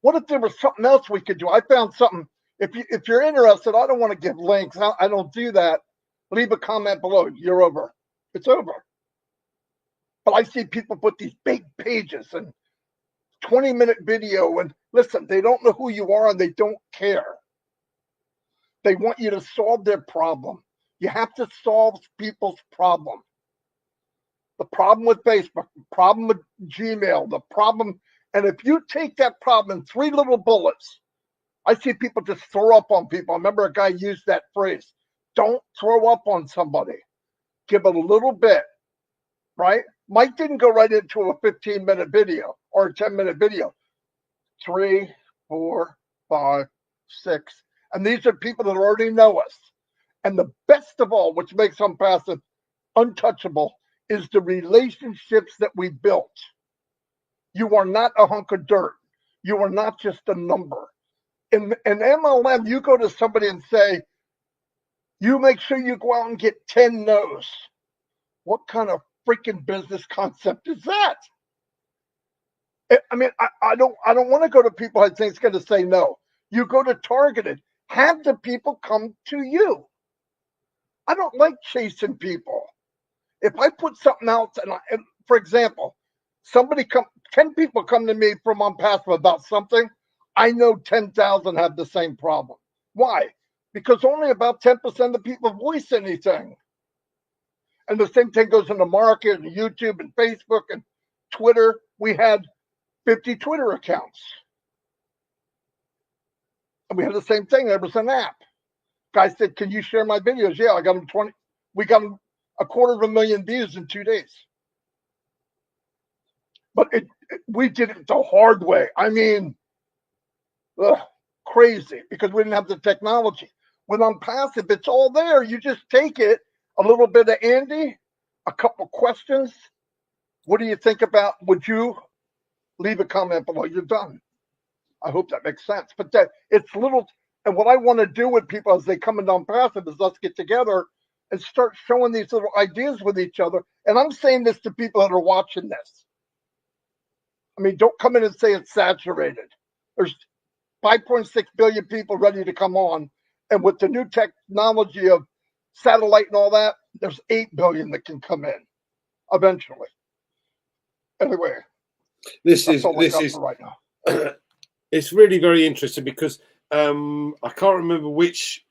Speaker 3: What if there was something else we could do? I found something. If you're interested, I don't want to give links. I don't do that. Leave a comment below. You're over. It's over. But I see people put these big pages and 20-minute video. And listen, they don't know who you are and they don't care. They want you to solve their problem. You have to solve people's problem. The problem with Facebook, the problem with Gmail, the problem. And if you take that problem in 3 little bullets, I see people just throw up on people. I remember a guy used that phrase. Don't throw up on somebody. Give it a little bit, right? Mike didn't go right into a 15-minute video or a 10-minute video. 3, 4, 5, 6. And these are people that already know us. And the best of all, which makes Unpassive untouchable, is the relationships that we built. You are not a hunk of dirt. You are not just a number. In MLM, you go to somebody and say, you make sure you go out and get 10 no's. What kind of freaking business concept is that? I mean, I don't want to go to people I think is going to say no. You go to targeted. Have the people come to you. I don't like chasing people. If I put something else, and for example, 10 people come to me from Unpassive about something, I know 10,000 have the same problem. Why? Because only about 10% of the people voice anything. And the same thing goes in the market and YouTube and Facebook and Twitter. We had 50 Twitter accounts. And we had the same thing. There was an app. Guy said, "Can you share my videos?" Yeah, I got him 20. We got him 250,000 views in 2 days. But we did it the hard way. I mean, crazy, because we didn't have the technology. When I'm passive, it's all there. You just take it, a little bit of Andy, a couple questions. What do you think about? Would you leave a comment below? You're done. I hope that makes sense. But that it's little. And what I want to do with people as they come into passive is let's get together and start showing these little ideas with each other. And I'm saying this to people that are watching this. I mean, don't come in and say it's saturated. There's 5.6 billion people ready to come on. And with the new technology of satellite and all that, there's 8 billion that can come in eventually. Anyway,
Speaker 1: this is
Speaker 3: right now.
Speaker 1: It's really very interesting because I can't remember which.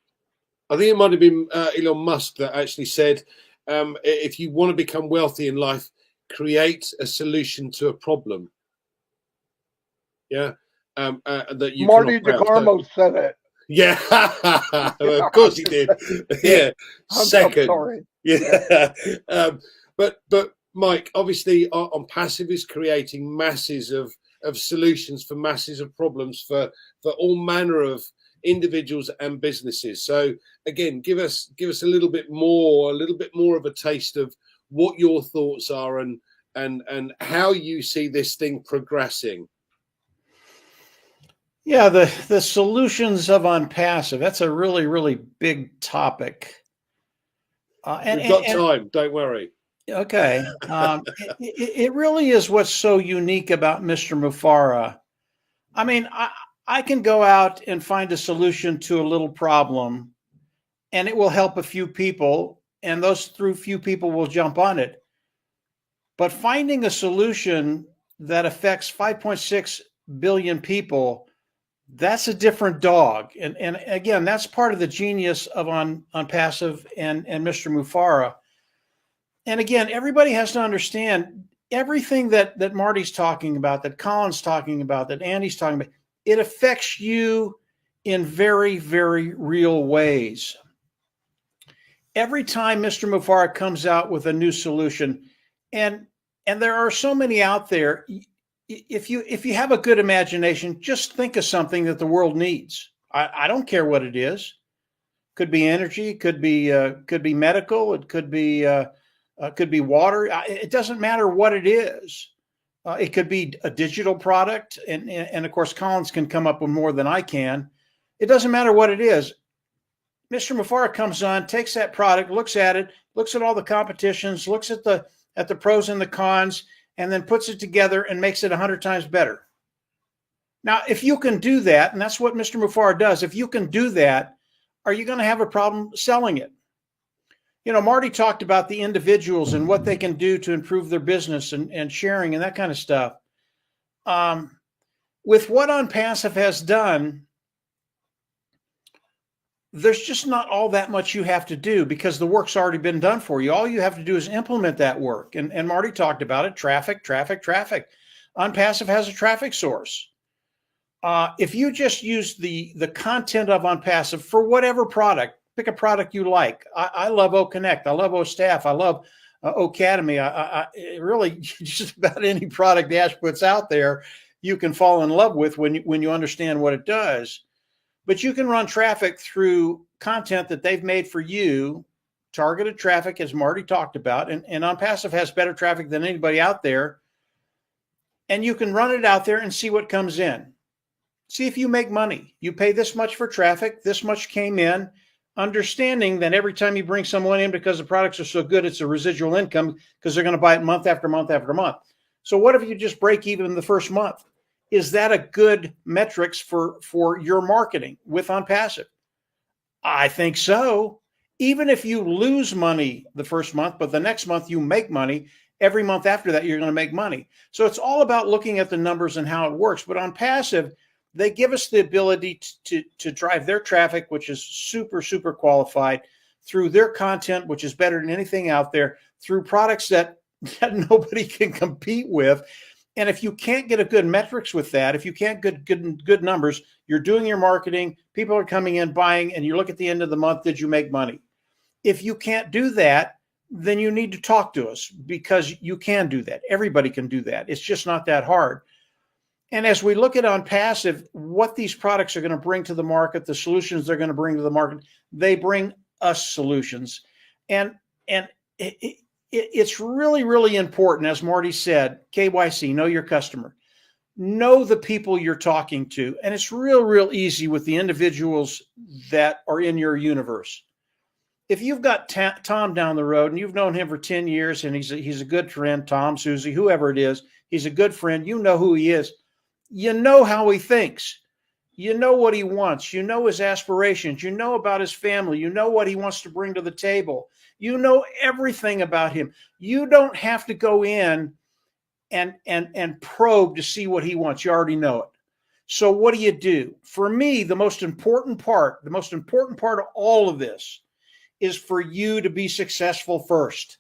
Speaker 1: I think it might have been Elon Musk that actually said, if you want to become wealthy in life, create a solution to a problem. Yeah. That you
Speaker 3: Marty DeGarmo said it.
Speaker 1: Yeah, of course he did. Yeah, second.
Speaker 3: Sorry.
Speaker 1: Yeah, but Mike, obviously, on passive is creating masses of solutions for masses of problems for all manner of individuals and businesses. So again, give us a little bit more of a taste of what your thoughts are and how you see this thing progressing.
Speaker 2: Yeah, the solutions of passive, that's a really, really big topic.
Speaker 1: We've got time, don't worry.
Speaker 2: Okay. It really is what's so unique about Mr. Mufara. I mean, I can go out and find a solution to a little problem, and it will help a few people, and those few people will jump on it. But finding a solution that affects 5.6 billion people, that's a different dog. And again, that's part of the genius of on passive and Mr. Mufara. And again, everybody has to understand everything that Marty's talking about, that Colin's talking about, that Andy's talking about, it affects you in very, very real ways. Every time Mr. Mufara comes out with a new solution, and there are so many out there, if you have a good imagination, just think of something that the world needs. I don't care what it is. Could be energy, could be medical, it could be water. It doesn't matter what it is. It could be a digital product, and of course, Collins can come up with more than I can. It doesn't matter what it is. Mr. Mufara comes on, takes that product, looks at it, looks at all the competitions, looks at the pros and the cons, and then puts it together and makes it 100 times better. Now, if you can do that, and that's what Mr. Mufara does, if you can do that, are you going to have a problem selling it? You know, Marty talked about the individuals and what they can do to improve their business and sharing and that kind of stuff. With what OnPassive has done, there's just not all that much you have to do because the work's already been done for you. All you have to do is implement that work. And Marty talked about it, traffic. OnPassive has a traffic source. If you just use the content of OnPassive for whatever product, pick a product you like. I love OConnect. I love OStaff. I love Ocademy. I really just about any product Ash puts out there, you can fall in love with when you understand what it does. But you can run traffic through content that they've made for you, targeted traffic, as Marty talked about. And OnPassive has better traffic than anybody out there. And you can run it out there and see what comes in. See if you make money. You pay this much for traffic, this much came in, understanding that every time you bring someone in because the products are so good, it's a residual income because they're going to buy it month after month after month. So what if you just break even in the first month? Is that a good metrics for your marketing with OnPassive? I think so. Even if you lose money the first month, but the next month you make money, every month after that, you're going to make money. So it's all about looking at the numbers and how it works. But OnPassive, they give us the ability to drive their traffic, which is super, super qualified, through their content, which is better than anything out there, through products that nobody can compete with. And if you can't get a good metrics with that, if you can't get good numbers, you're doing your marketing, people are coming in buying, and you look at the end of the month, did you make money? If you can't do that, then you need to talk to us, because you can do that. Everybody can do that. It's just not that hard. And as we look at on passive, what these products are going to bring to the market, the solutions they're going to bring to the market, they bring us solutions. And it's really, really important, as Marty said, KYC, know your customer. Know the people you're talking to. And it's real easy with the individuals that are in your universe. If you've got Tom down the road and you've known him for 10 years and he's a good friend, Tom, Susie, whoever it is, he's a good friend, you know who he is. You know how he thinks. You know what he wants. You know his aspirations. You know about his family. You know what he wants to bring to the table. You know everything about him. You don't have to go in and probe to see what he wants. You already know it. So what do? For me, the most important part of all of this is for you to be successful first.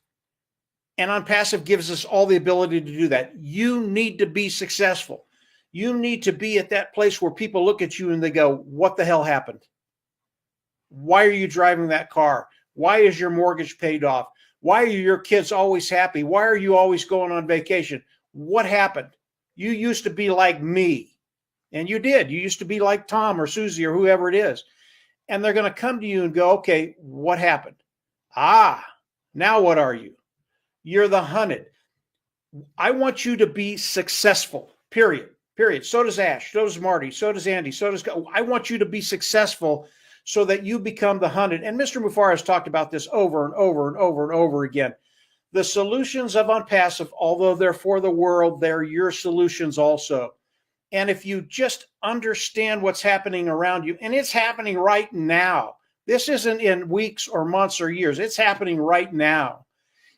Speaker 2: And On Passive gives us all the ability to do that. You need to be successful. You need to be at that place where people look at you and they go, what the hell happened? Why are you driving that car? Why is your mortgage paid off? Why are your kids always happy? Why are you always going on vacation? What happened? You used to be like me. And you did. You used to be like Tom or Susie or whoever it is. And they're going to come to you and go, okay, what happened? Now what are you? You're the hunted. I want you to be successful, period. So does Ash, so does Marty, so does Andy, I want you to be successful so that you become the hunted. And Mr. Mufar has talked about this over and over again. The solutions of On Passive, although they're for the world, they're your solutions also. And if you just understand what's happening around you, and it's happening right now, this isn't in weeks or months or years, it's happening right now.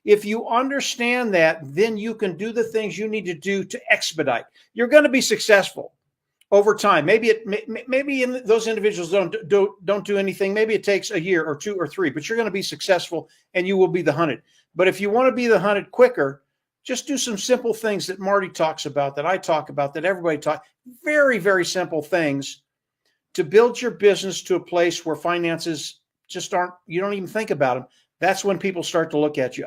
Speaker 2: If you understand that, then you can do the things you need to do to expedite. You're going to be successful over time. Maybe those individuals don't do anything. Maybe it takes a year or 2 or 3, but you're going to be successful and you will be the hunted. But if you want to be the hunted quicker, just do some simple things that Marty talks about, that I talk about, that everybody talks. Very, very simple things to build your business to a place where finances just you don't even think about them. That's when people start to look at you.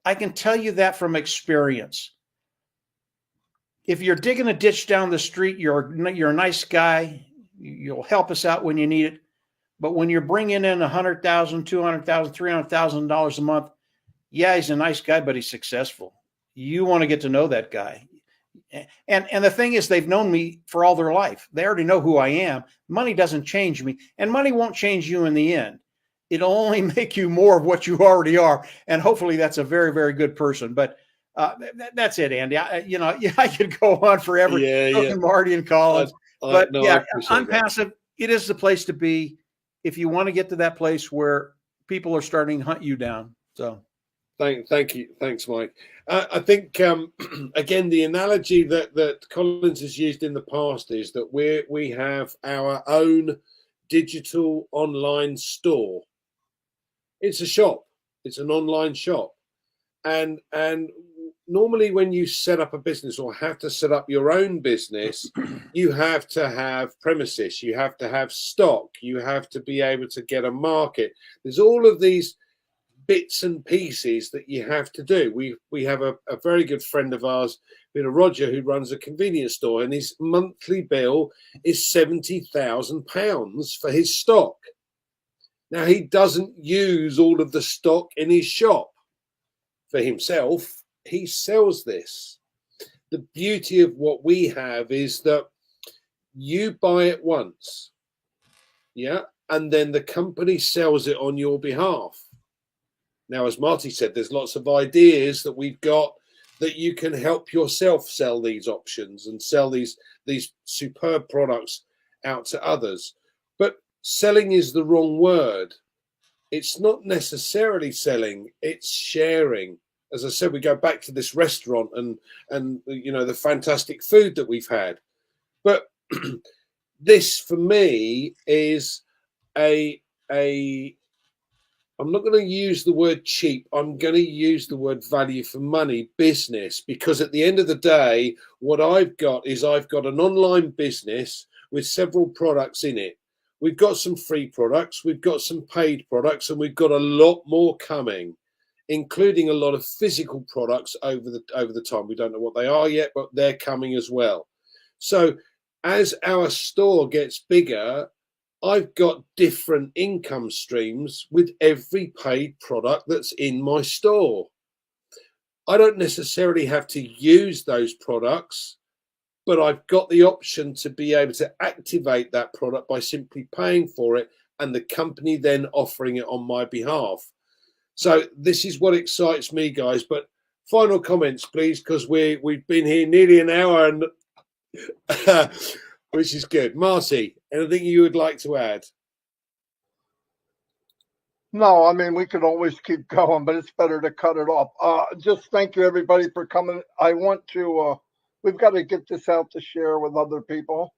Speaker 2: I can tell you that from experience. If you're digging a ditch down the street, you're a nice guy. You'll help us out when you need it. But when you're bringing in $100,000, $200,000, $300,000 a month, yeah, he's a nice guy, but he's successful. You want to get to know that guy. And the thing is, they've known me for all their life. They already know who I am. Money doesn't change me, and money won't change you in the end. It'll only make you more of what you already are. And hopefully that's a very, very good person. But that's it, Andy. I could go on forever.
Speaker 1: Yeah.
Speaker 2: Marty and Collins. On
Speaker 1: that.
Speaker 2: Passive, it is the place to be if you want to get to that place where people are starting to hunt you down. So
Speaker 1: thank you. Thanks, Mike. I think, again, the analogy that Collins has used in the past is that we have our own digital online store. It's a shop. It's an online shop. And normally when you set up a business or have to set up your own business, you have to have premises, you have to have stock, you have to be able to get a market. There's all of these bits and pieces that you have to do. We have a very good friend of ours, Roger, who runs a convenience store, and his monthly bill is £70,000 for his stock. Now, he doesn't use all of the stock in his shop for himself. He sells this. The beauty of what we have is that you buy it once, and then the company sells it on your behalf. Now, as Marty said, there's lots of ideas that we've got that you can help yourself sell these options and sell these superb products out to others. But selling is the wrong word. It's not necessarily selling, it's sharing. As I said, we go back to this restaurant and the fantastic food that we've had. But this, for me, is a I'm not going to use the word cheap. I'm going to use the word value for money business, because at the end of the day, what I've got is I've got an online business with several products in it. We've got some free products, we've got some paid products, and we've got a lot more coming, including a lot of physical products over the time. We don't know what they are yet, but they're coming as well. So as our store gets bigger, I've got different income streams with every paid product that's in my store. I don't necessarily have to use those products, but I've got the option to be able to activate that product by simply paying for it and the company then offering it on my behalf. So this is what excites me, guys. But final comments, please, because we've been here nearly an hour, and which is good. Marty, anything you would like to add?
Speaker 3: No, I mean, we could always keep going, but it's better to cut it off. Just thank you, everybody, for coming. I want to, we've got to get this out to share with other people.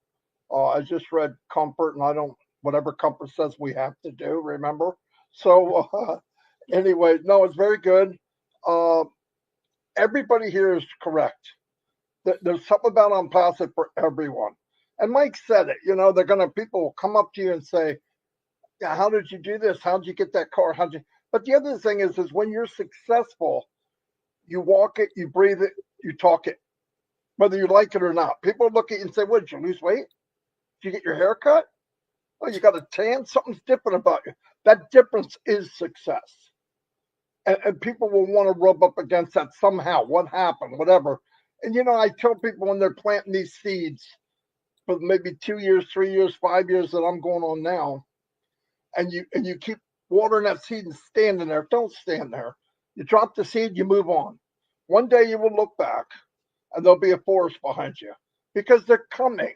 Speaker 3: I just read Comfort, and whatever Comfort says we have to do, remember? So anyway, no, it's very good. Everybody here is correct. There's something about Unpassive for everyone. And Mike said it, people will come up to you and say, yeah, how did you do this? How did you get that car? But the other thing is when you're successful, you walk it, you breathe it, you talk it, whether you like it or not. People look at you and say, what, did you lose weight? Did you get your hair cut? Oh, you got a tan? Something's different about you. That difference is success. And people will want to rub up against that somehow. What happened? Whatever. And, I tell people when they're planting these seeds for maybe 2 years, 3 years, 5 years that I'm going on now, and you keep watering that seed and standing there, don't stand there. You drop the seed, you move on. One day you will look back and there'll be a forest behind you because they're coming.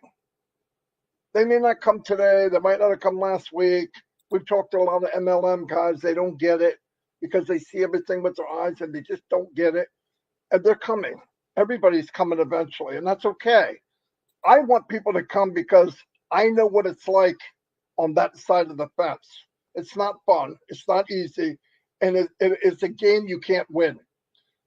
Speaker 3: They may not come today. They might not have come last week. We've talked to a lot of MLM guys. They don't get it because they see everything with their eyes and they just don't get it. And they're coming. Everybody's coming eventually, and that's okay. I want people to come because I know what it's like on that side of the fence. It's not fun. It's not easy. And it's a game you can't win.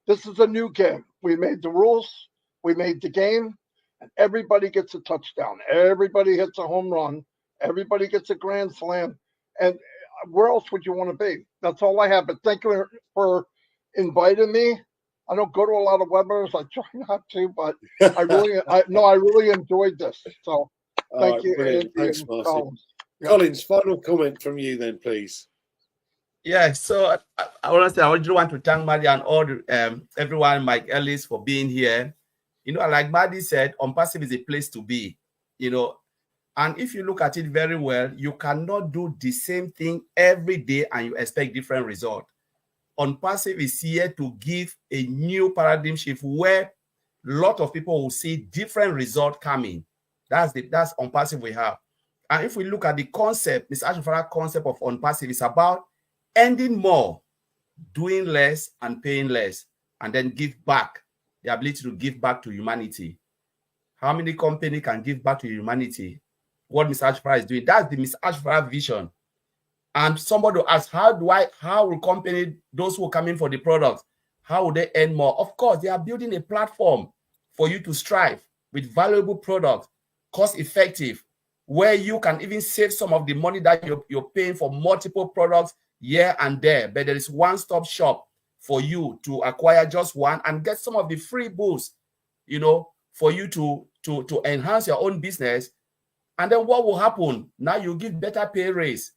Speaker 3: This is a new game. We made the rules. We made the game. And everybody gets a touchdown. Everybody hits a home run. Everybody gets a grand slam. And where else would you want to be? That's all I have. But thank you for inviting me. I don't go to a lot of webinars. I try not to, but I really enjoyed this. So thank you.
Speaker 1: Brilliant. Thanks, Marty. Collins, final comment from you then, please.
Speaker 4: Yeah, so I want to say I just want to thank Marty and all everyone, Mike Ellis, for being here. Like Marty said, Unpassive is a place to be, and if you look at it very well, you cannot do the same thing every day and you expect different results. Unpassive is here to give a new paradigm shift where a lot of people will see different results coming. That's Unpassive we have. And if we look at the concept, this actual concept of Unpassive is about ending more, doing less and paying less, and then give back, the ability to give back to humanity. How many companies can give back to humanity? What Mr. Ashfara is doing, that's the Mr. Ashfara vision. And somebody will ask, how will company, those who come in for the products, how will they earn more? Of course, they are building a platform for you to strive with valuable products, cost effective, where you can even save some of the money that you're paying for multiple products here and there. But there is one-stop shop for you to acquire just one and get some of the free boosts, for you to enhance your own business. And then what will happen? Now you give better pay raise,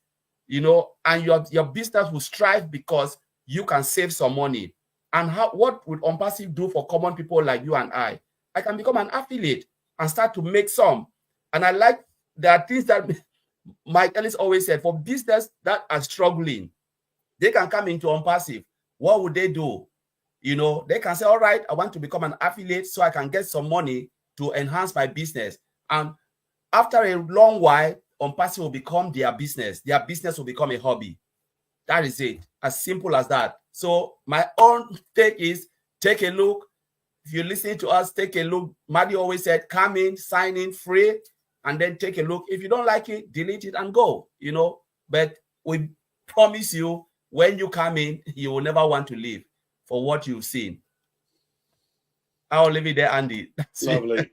Speaker 4: and your business will strive because you can save some money. And what would Unpassive do for common people like you and I? I can become an affiliate and start to make some. And I like there are things that Mike Ellis always said, for business that are struggling, they can come into Unpassive. What would they do? They can say, all right, I want to become an affiliate so I can get some money to enhance my business. And after a long while, Unpassive will become their business. Their business will become a hobby. That is it. As simple as that. So my own take is, take a look. If you're listening to us, take a look. Marty always said, come in, sign in free, and then take a look. If you don't like it, delete it and go, But we promise you, when you come in, you will never want to leave for what you've seen. I'll leave it there, Andy. That's it.
Speaker 1: Lovely.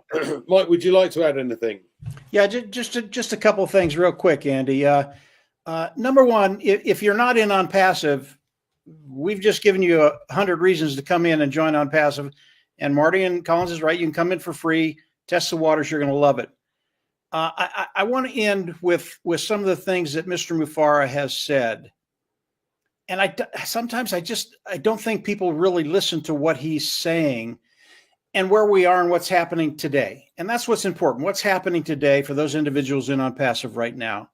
Speaker 1: Mike, would you like to add anything?
Speaker 2: Yeah, just a couple of things real quick, Andy. Number one, if you're not in on passive, we've just given you 100 reasons to come in and join on passive. And Marty and Collins is right. You can come in for free, test the waters. You're going to love it. I want to end with some of the things that Mr. Mufara has said. And sometimes I don't think people really listen to what he's saying and where we are and what's happening today. And that's what's important. What's happening today for those individuals in on passive right now.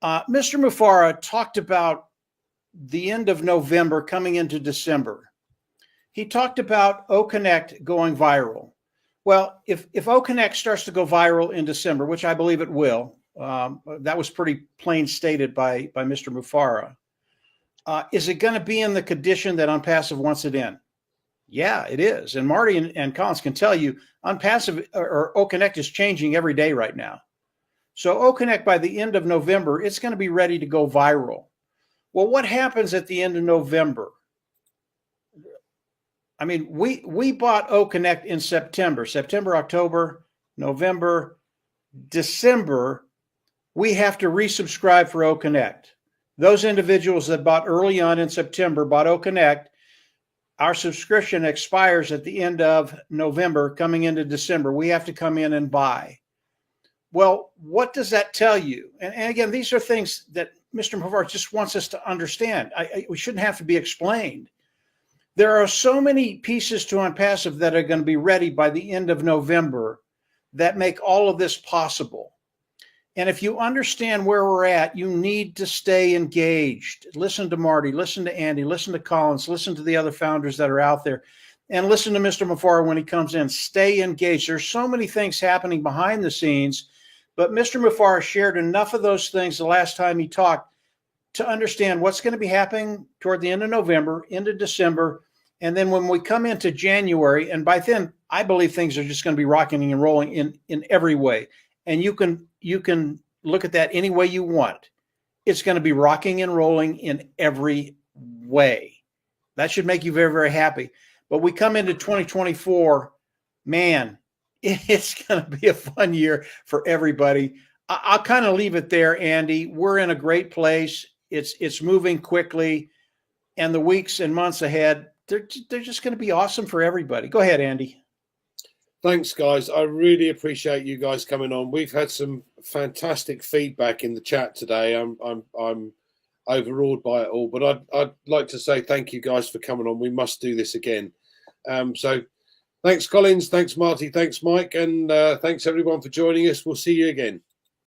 Speaker 2: Mr. Mufara talked about the end of November coming into December. He talked about OConnect going viral. Well, if OConnect starts to go viral in December, which I believe it will, that was pretty plain stated by Mr. Mufara. Is it going to be in the condition that OnPassive wants it in? Yeah, it is. And Marty and Collins can tell you OnPassive or OConnect is changing every day right now. So OConnect by the end of November, it's going to be ready to go viral. Well, what happens at the end of November? I mean, we bought OConnect in September, October, November, December. We have to resubscribe for OConnect. Those individuals that bought early on in September bought OConnect. Our subscription expires at the end of November, coming into December. We have to come in and buy. Well, what does that tell you? And again, these are things that Mr. Mufara just wants us to understand. We shouldn't have to be explained. There are so many pieces to OnPassive that are going to be ready by the end of November that make all of this possible. And if you understand where we're at, you need to stay engaged. Listen to Marty, listen to Andy, listen to Collins, listen to the other founders that are out there, and listen to Mr. Mufara when he comes in. Stay engaged. There's so many things happening behind the scenes, but Mr. Mufara shared enough of those things the last time he talked to understand what's going to be happening toward the end of November, into December, and then when we come into January, and by then, I believe things are just going to be rocking and rolling in every way. And you can look at that any way you want. It's going to be rocking and rolling in every way. That should make you very, very happy. But we come into 2024, man, it's going to be a fun year for everybody. I'll kind of leave it there, Andy. We're in a great place. It's moving quickly, and the weeks and months ahead, they're just going to be awesome for everybody. Go ahead, Andy.
Speaker 1: Thanks, guys. I really appreciate you guys coming on. We've had some fantastic feedback in the chat today. I'm overawed by it all, but I'd like to say thank you guys for coming on. We must do this again. So thanks, Collins. Thanks, Marty. Thanks, Mike. And thanks, everyone, for joining us. We'll see you again.